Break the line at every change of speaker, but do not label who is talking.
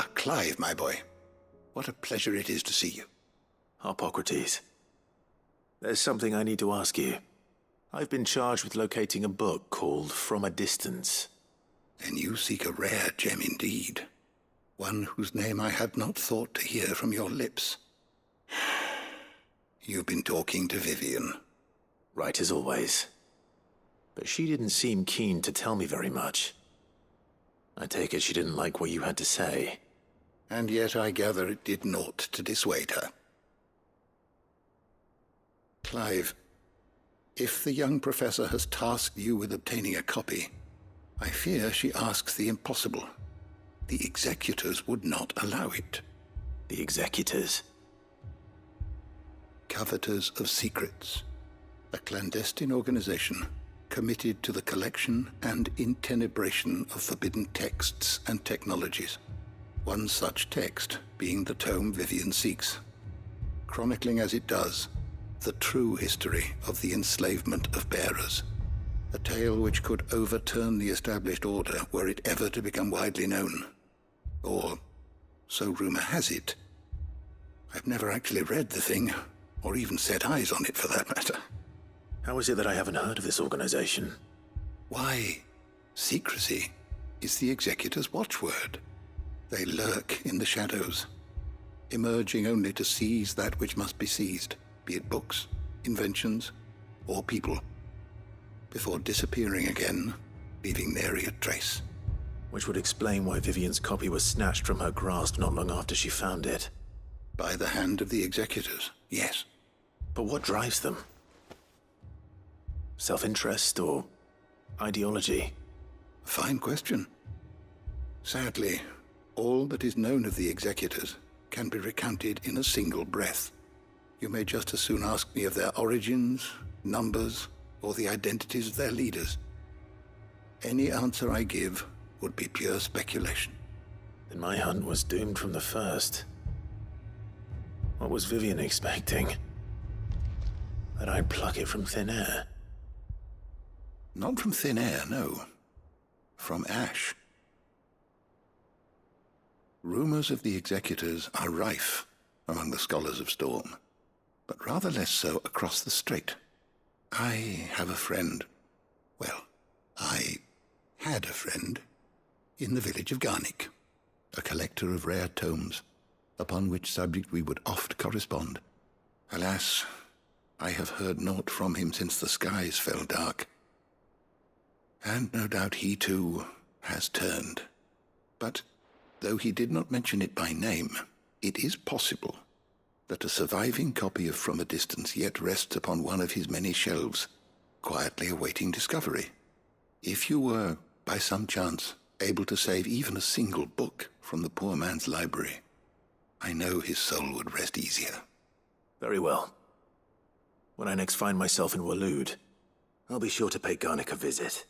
Ah, Clive, my boy. What a pleasure it is to see you.
Harpocrates. There's something I need to ask you. I've been charged with locating a book called From a Distance.
Then you seek a rare gem indeed. One whose name I had not thought to hear from your lips. You've been talking to Vivian.
Right as always. But she didn't seem keen to tell me very much. I take it she didn't like what you had to say.
And yet I gather it did naught to dissuade her. Clive, if the young professor has tasked you with obtaining a copy, I fear she asks the impossible. The executors would not allow it.
The executors?
Coveters of Secrets, a clandestine organization committed to the collection and intenebration of forbidden texts and technologies. One such text being the tome Vivian seeks, chronicling as it does the true history of the enslavement of bearers, a tale which could overturn the established order were it ever to become widely known. Or, so rumor has it. I've never actually read the thing, or even set eyes on it for that matter.
How is it that I haven't heard of this organization?
Why, secrecy is the executor's watchword. They lurk in the shadows, emerging only to seize that which must be seized, be it books, inventions, or people, before disappearing again, leaving nary a trace.
Which would explain why Vivian's copy was snatched from her grasp not long after she found it.
By the hand of the executors, yes.
But what drives them? Self-interest or ideology?
A fine question. Sadly, all that is known of the executors can be recounted in a single breath. You may just as soon ask me of their origins, numbers, or the identities of their leaders. Any answer I give would be pure speculation.
Then my hunt was doomed from the first. What was Vivian expecting? That I'd pluck it from thin air?
Not from thin air, no. From ash. Rumors of the executors are rife among the scholars of Storm, but rather less so across the strait. I have a friend. Well, I had a friend in the village of Garnick, a collector of rare tomes, upon which subject we would oft correspond. Alas, I have heard naught from him since the skies fell dark. And no doubt he, too, has turned. But, though he did not mention it by name, it is possible that a surviving copy of From a Distance yet rests upon one of his many shelves, quietly awaiting discovery. If you were, by some chance, able to save even a single book from the poor man's library, I know his soul would rest easier.
Very well. When I next find myself in Waloed, I'll be sure to pay Garnick a visit.